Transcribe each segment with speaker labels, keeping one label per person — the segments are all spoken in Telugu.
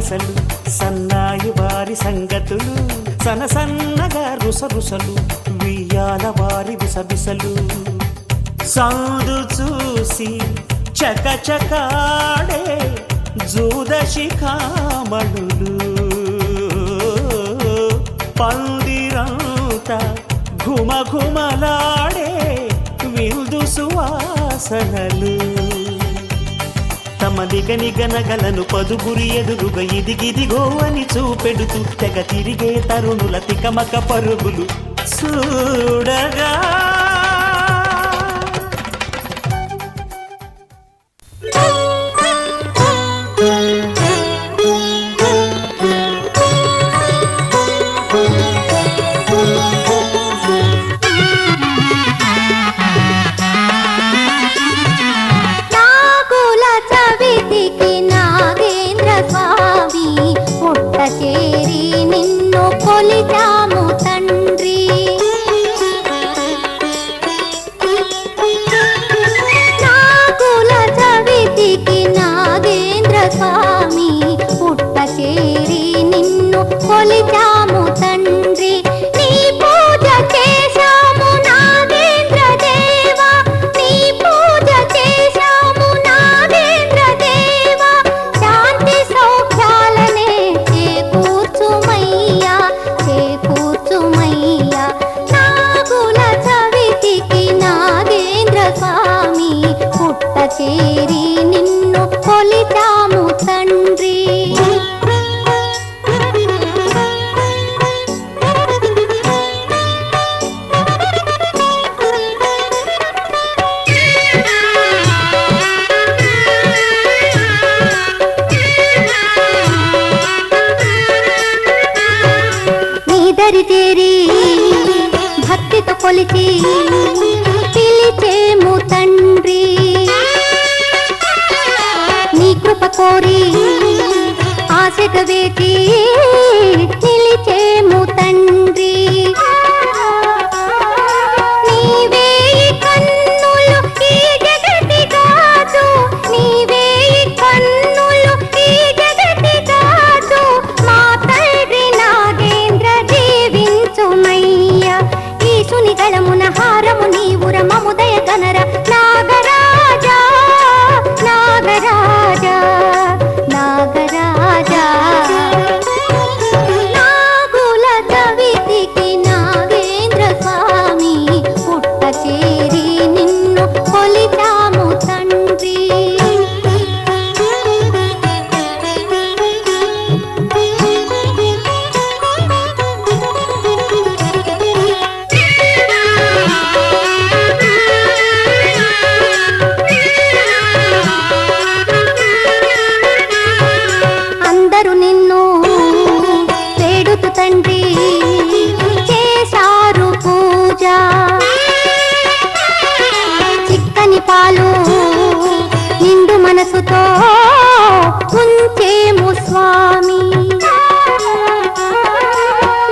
Speaker 1: సలసలు సన్నాయి వారి సంగతులు సనసన్నగా రుసరుసలు వియ్యాల వారి విసబిసలు సౌదు చూసి చకచకాడే జూదశిఖామణులు పందిరంతా ఘుమఘుమలాడే విందు సువాసనలు తమ నిగనిగనగలను పదుగురి ఎదురుగా ఇదిగిదిగో అని చూపెడుతూ తెగ తిరిగే తరుణుల తికమక పరుగులు చూడగా
Speaker 2: చేరి నిన్ను కొలిచాము తండ్రి. నీదరి చేరి భక్తితో కొలిచి పిలిచేము తండ్రి. నీ కృప కోరి ఆశగా వేచి నిలిచేము తండ్రి. నీవే కన్నులు ఈ జగతి కాదు, నీవే కన్నులు ఈ జగతి కాదు. మా తండ్రి నాగేంద్ర దీవించుమయ్యా. ఈశుని గళమున హారము నీవుర మముదయ గనర నాగరాజా నాగరాజా నాగరాజా. నాగుల చవితికి నాగేంద్ర స్వామి పుట్ట చేరి నిన్ను కొలిచాము తండ్రి. అందరూ నిన్ను వేడుతు తండ్రి చేశారు పూజ. చిక్కని పాలు నిండు మనసుతో ఉంచేము స్వామి.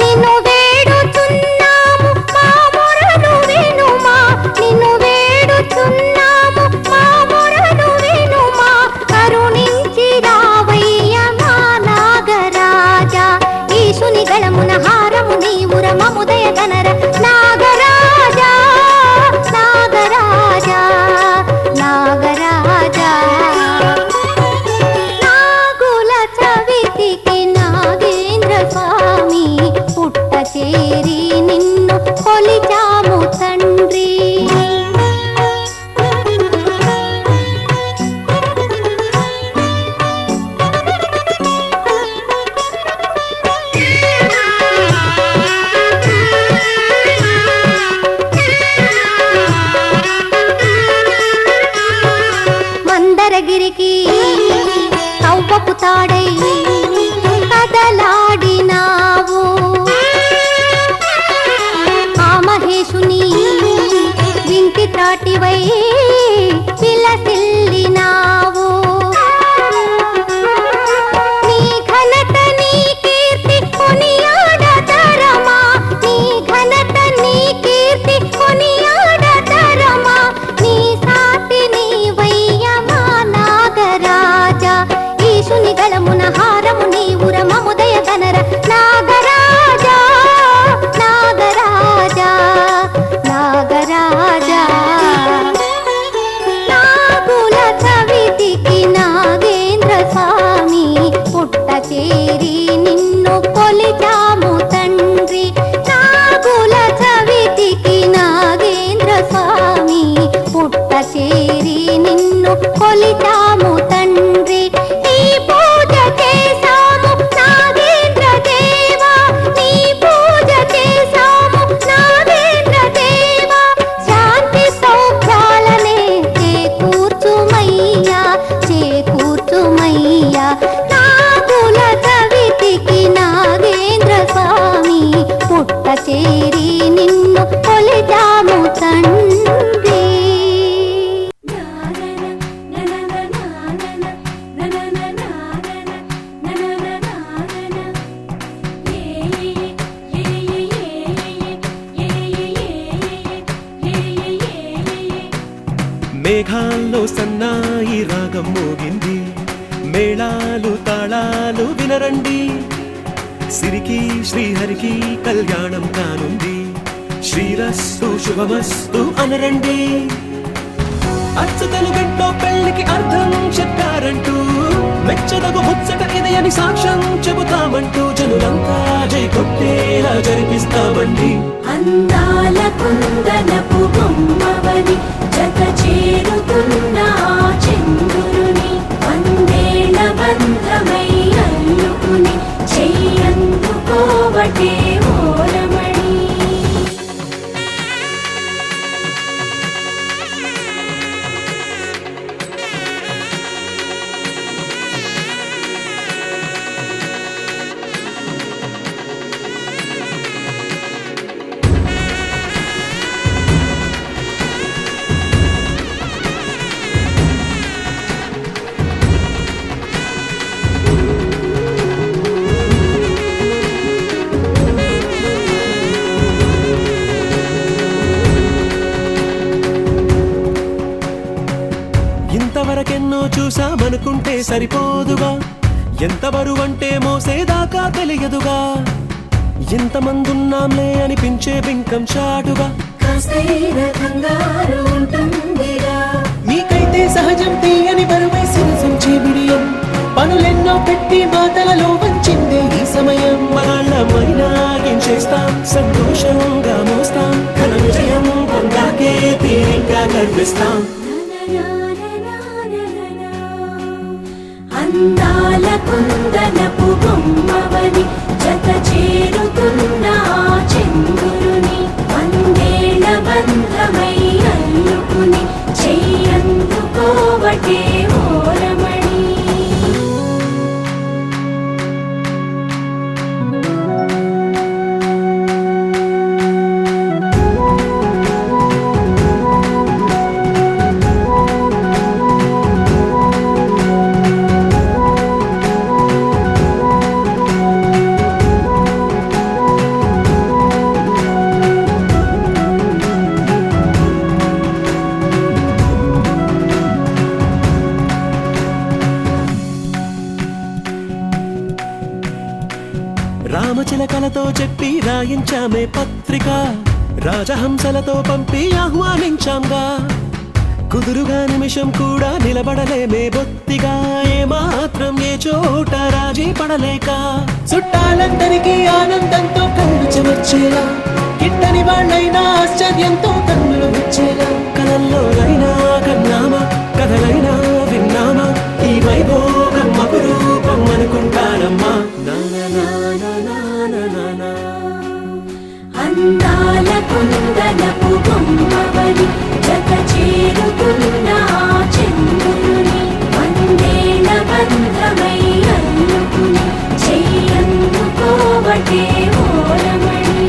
Speaker 2: నిన్ను వేడుచున్నాము మా మొరను వినుమా, నిన్ను వేడుచున్నాము మా మొరను వినుమా. కరుణించి రావయ్య మా నాగరాజా. ఈశుని గళమున హారము నీవుర మముదయ గనర నాగరాజా నాగరాజా నాగరాజా. నాగుల చవితికి నాగేంద్ర స్వామి పుట్ట చేరి నిన్ను కొలిచాము తండ్రి. మందరగిరికి కవ్వపు తాడై కదలాడినావు. ఆ మహేశుని వింటి త్రాటివై పిలసిల్లినావు. నీ ఘనత నీ కీర్తి కొనియాడతరమా, నీ ఘనత నీ కీర్తి కొనియాడతరమా. నీ సాటి నీవయ్య మా నాగరాజా. ఈశుని గళమున హారము నీ
Speaker 3: మేఘాల్లో సన్నాయి రాగం మోగింది, మేళాలు తాళాలు వినరండి, సిరికి శ్రీహరికి కళ్యాణం కానుంది, శ్రీరస్తు శుభమస్తు అనరండి. అచ్చతలు గంటో పెళ్లికి అర్థం చెప్పారంటూ, మెచ్చదగు ముచ్చట ఇది అని సాక్ష్యం చెబుతామంటూ, జనులంతా జై కొట్టేలా జరిపిస్తామండి.
Speaker 4: అందాల కుందనపు బొమ్మవని జత చేరుతున్న చంద్రుని, వందేళ్ల బంధమై అల్లుకుని చెయ్యందుకోవటే ఓరమణి.
Speaker 3: ఇంతవరకెన్నో చూసామనుకుంటే సరిపోదుగా, ఎంత బరువంటే మోసేదాకా తెలియదుగా, ఇంతమందున్నాంలే అనిపించే బింకం చాటుగా,
Speaker 4: కాస్తైన కంగారు ఉంటుందిగా.
Speaker 3: మీకైతే సహజం తీయని బరువై సిరసించే బిడియం, పనులెన్నో పెట్టి మాటలలో వంచిందే ఈ సమయం. మనాళ్ళమైనా ఏం చేస్తాం, సంతోషంగా మోస్తాం, ఘన విజయం పొందాకే తీరిగ్గా గర్విస్తాం.
Speaker 4: అందాల కుందనపు బొమ్మవని జత చేరుతున్న చంద్రుని, వందేళ్ల బంధమై అల్లుకుని చెయ్యందుకోవటే ఓరమణి.
Speaker 3: రామచిలకలతో చెప్పి రాయించామే పత్రిక, రాజహంసలతో పంపి ఆహ్వానించాంగా, కుదురుగా నిమిషం కూడా నిలబడలేమే బొత్తిగా, ఏమాత్రం ఏ చోట రాజీ పడలేక, చుట్టాలందరికీ ఆనందంతో కళ్ళు చెమర్చేలా, గిట్టని వాళ్ళైనా ఆశ్చర్యంతో కన్నులు వచ్చేలా, కలల్లోనైనా కన్నామా, కథలైనా విన్నామా, ఈ వైభోగం అపురూపం అనుకుంటానమ్మా.
Speaker 4: అందాల కుందనపు బొమ్మవని జత చేరుతున్న చంద్రుని, వందేళ్ల బంధమై అల్లుకుని చెయ్యందుకోవటే ఓరమణి.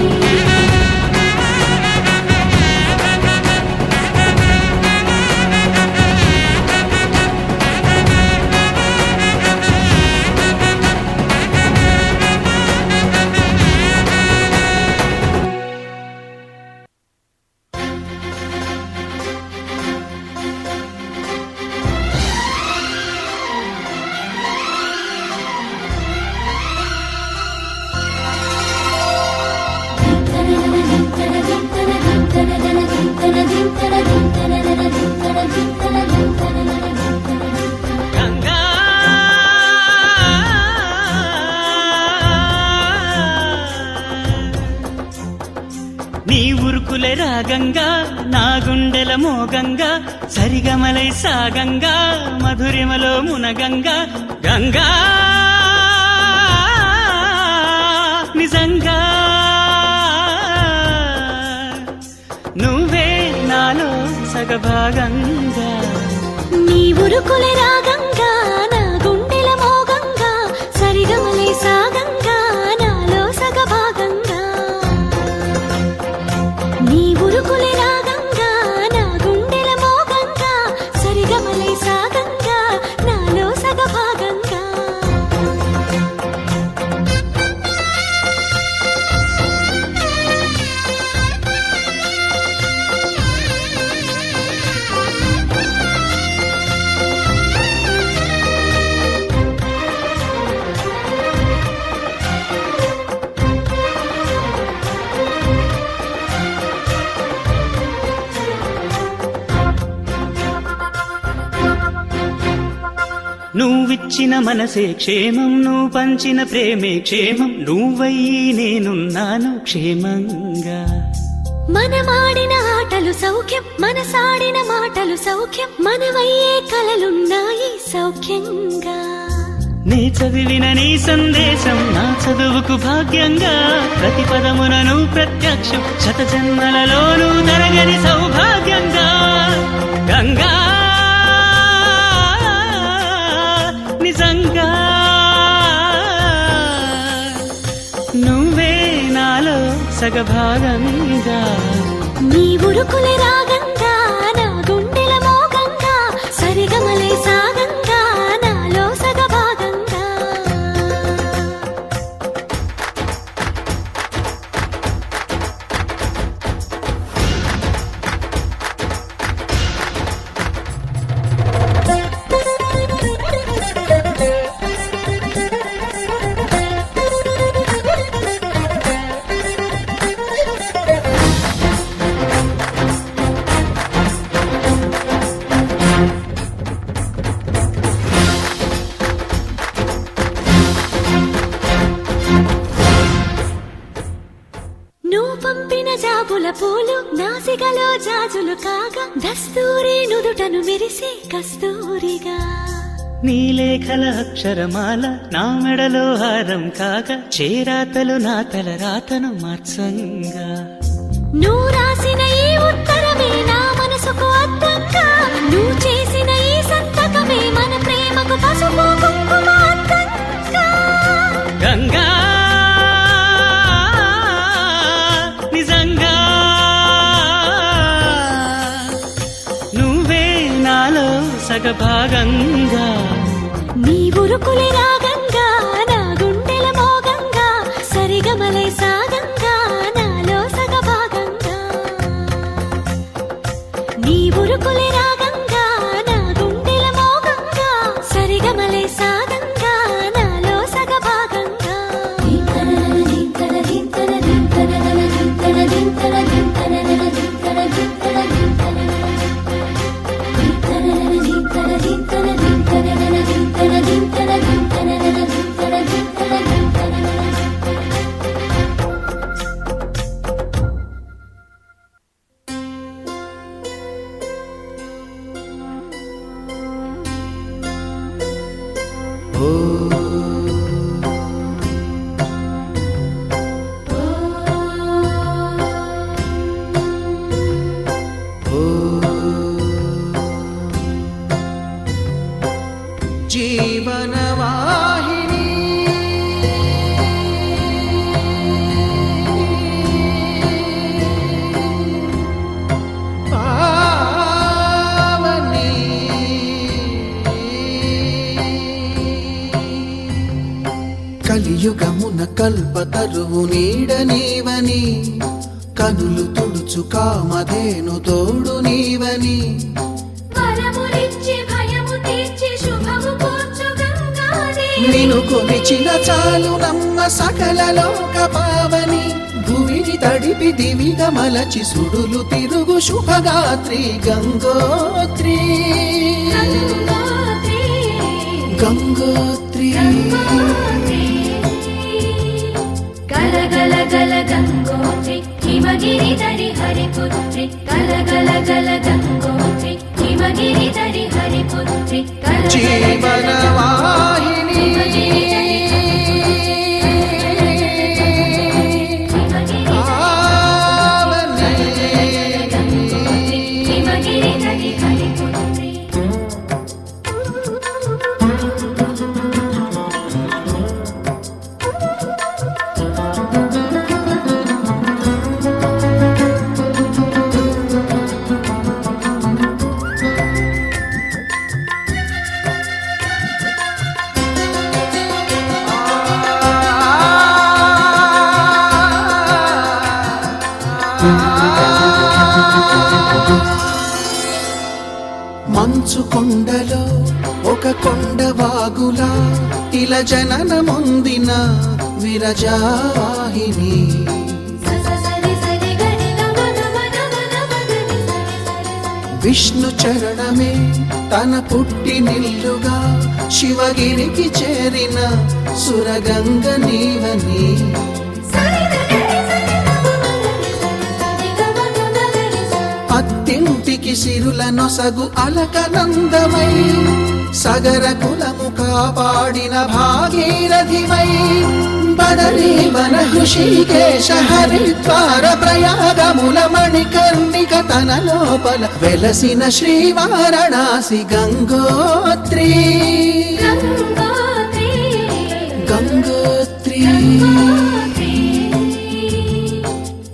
Speaker 5: నీ ఉరుకుల రాగంగా నా గుండెల మోగంగా, సరిగమలై సాగంగా మధురిమలో మునగంగా, గంగా నిజంగా నువ్వే నాలో సగభాగంగా.
Speaker 4: నీ ఉరుకుల రాగంగా నా గుండెల మోగంగా, సరిగమలై సాగంగా నాలో సగభాగంగా. నీ ఉరుకుల రాగంగా నా గుండెల మోగంగా, సరిగమలై సాగంగా నాలో సగభాగంగా.
Speaker 5: నువ్విచ్చిన మనసే క్షేమం, నువ్వు పంచిన ప్రేమే క్షేమం, నువ్వయ్యి నేనున్నాను క్షేమంగా.
Speaker 4: మనమాడిన ఆటలు సౌఖ్యం, మనసాడిన మాటలు సౌఖ్యం, మనవయ్యే కలలున్నాయి సౌఖ్యంగా.
Speaker 5: నీ చదివిన నీ సందేశం నా చదువుకు భాగ్యంగా, ప్రతి పదమునను ప్రత్యక్షం, శత జన్మలలోనూ తరగని సౌభాగ్యంగా. గంగా నిజంగా నువ్వే నాలో సగభాగంగా.
Speaker 4: నీ ఉరుకులే రాగంగా, నా గుండెల మోగంగా, సరిగమలే సాగంగా, నాలో సగభాగంగా. నువ్వు పంపిన జాబుల పూలు నాసికలో జాజులు కాగా, దస్తూరి నుదుటను మెరిసే కస్తూరిగా.
Speaker 5: నీ లేఖల అక్షరమాల నా మెడలో హారం కాగా, చేరాతలు నా తల రాతను మార్చంగా.
Speaker 4: నువ్వు రాసిన ఈ ఉత్తరమే నా మనసుకు అద్దంగా, నువ్వు చేసిన ఈ సంతకమే మన ప్రేమకు పసుపు కుంకుమ అద్దంగా.
Speaker 5: గంగా నిజంగా నువ్వే నాలో సగభాగంగా.
Speaker 4: నీ ఉరుకులే రాగంగా, నా గుండెల మోగంగా, సరిగమలే సాగంగా, నాలో సగభాగంగా. నీ ఉరుకులే రాగంగా, నా గుండెల మోగంగా, సరిగమలే సాగంగా, నాలో సగభాగంగా.
Speaker 3: జీవనవాహిని పావని కలియుగమున కల్పతరువు నీడ నీవని, కనులు తుడుచు కామధేను తోడు నీవని, నిను కొలిచిన చాలు నమ్మ సకల లోక పావని, భువిని తడిపి దివిగా మలచి సుడులు తిరుగు శుభగాత్రి గంగోత్రి. గంగోత్రి
Speaker 4: గల గల గల గంగోత్రి, హిమగిరి దరి హరిపుత్రి, గల గల గల గంగోత్రి, హిమగిరి దరి హరిపుత్రి,
Speaker 3: జీవనవాహిని
Speaker 4: హిమగిరి దరి హరిపుత్రి.
Speaker 3: మంచు కొండలో ఒక కొండ వాగులా, ఇల జననముందిన విరజావాహిని. విష్ణు చరణమే తన పుట్టినిల్లుగా,
Speaker 6: శివగిరికి చేరిన సురగంగ నీవని అత్తింటికి సిరుల నొసగు అలకనందమై సగర కులము కాపాడిన భాగీరథివై బదరీ వన హృషికేశ హరిద్వార ప్రయాగముల మణికర్ణిక తన లోపల వెలసిన శ్రీవారణాసి గంగోత్రి గంగోత్రి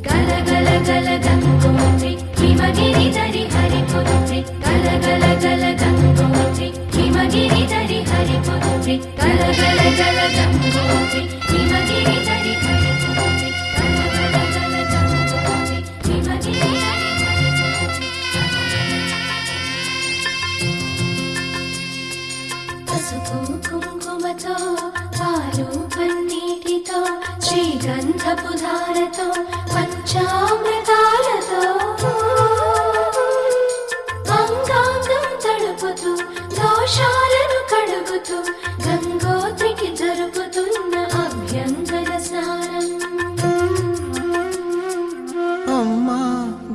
Speaker 4: గల గల గల గంగోత్రి హిమగిరిధరి హరిపుత్రి గల గల గల గంగోత్రి హిమగిరిధరి హరిపుత్రి గల గల గల గంగోత్రి హిమగిరిధరి హరిపుత్రి గల గల గల గంగోత్రి హిమగిరిధరి పసుపు కుంకుమతో పాలు పన్నీటితో శ్రీగంధపు ధారతో పంచామృతాలతో అంగాంగం తడుపుతూ దోషాలను కడుగుతూ గంగోత్రికి జరుపుతున్న అభ్యంగన స్నానం
Speaker 6: అమ్మా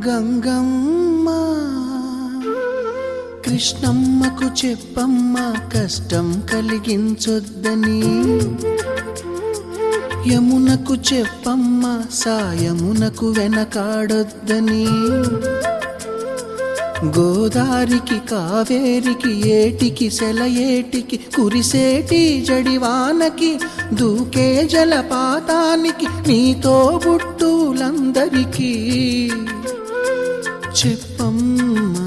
Speaker 6: గంగమ్మ కృష్ణమ్మకు చెప్పమ్మా కష్టం కలిగించొద్దని యమునకు చెప్పమ్మా సాయమునకు వెనకాడొద్దని గోదారికి కావేరికి ఏటికి సెలయేటికి కురిసేటి జడివానకి దూకే జలపాతానికి నీతో బుట్టులందరికీ చెప్పమ్మా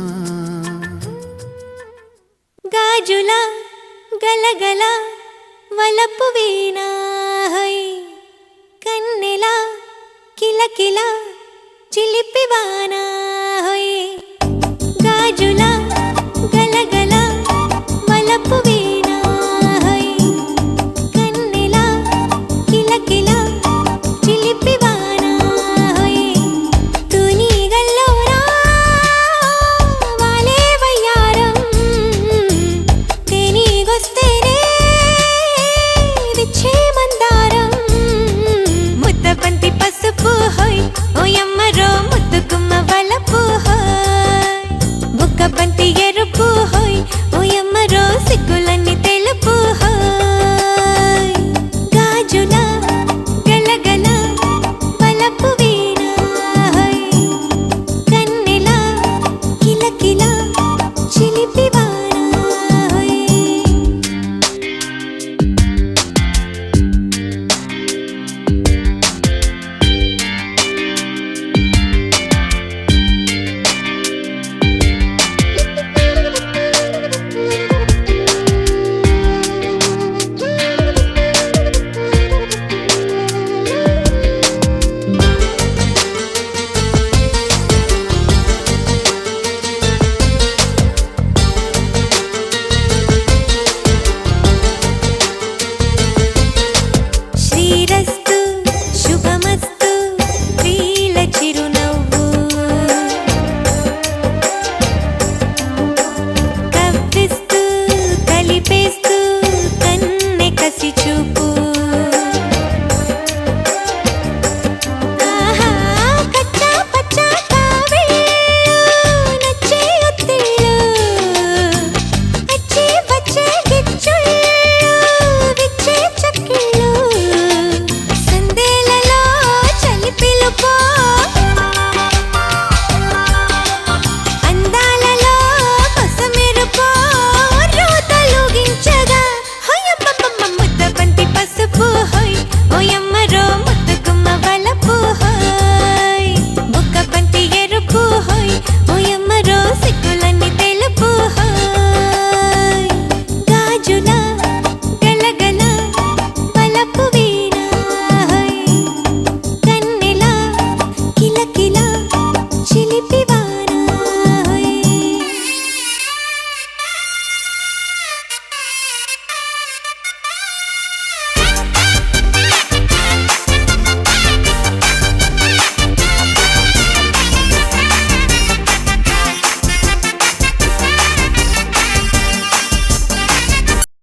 Speaker 4: గాజుల గలగల వలపు వీణా హై కన్నెల కిలకిల చిలిపివానా హై